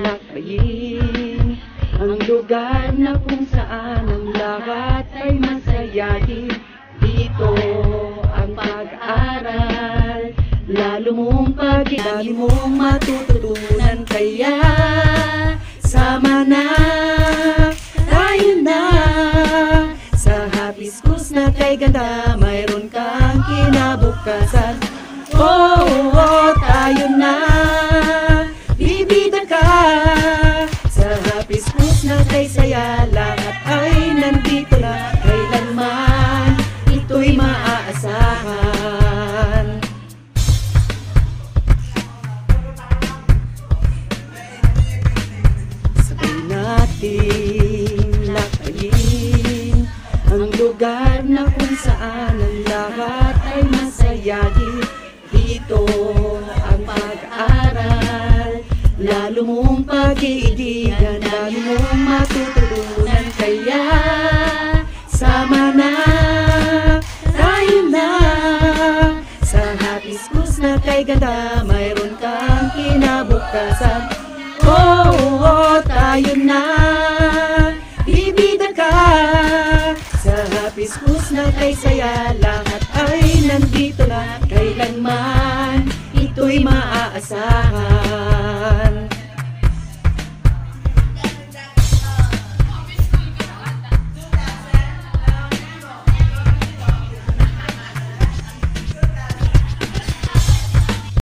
Lakayin ang lugar na kung saan ang lahat ay masayahin. Dito ang pag-aaral, lalo mong pag-dami mong matututunan. Kaya sama na, tayo na sa Happy Schools na kay ganda, mayroon kang kinabukasan. Oh, tayo na, bibida ka sa Happy Schools na kay saya. Lahat ay nandito na, kailanman ito'y maaasahan. Sabay nating lakayin ang lugar na kung saan ang lahat ay masayahin. Dito ang pag-aaral, lalo mong pag-iigigan, lalo mong matututunan. Kaya sama na, tayo na sa Happy Schools na kay ganda, mayroon kang kinabukasan. Oh, tayo na, bibida ka sa Happy Schools na kay saya. Lahat ay nandito na, kailanman ito'y maaasahan.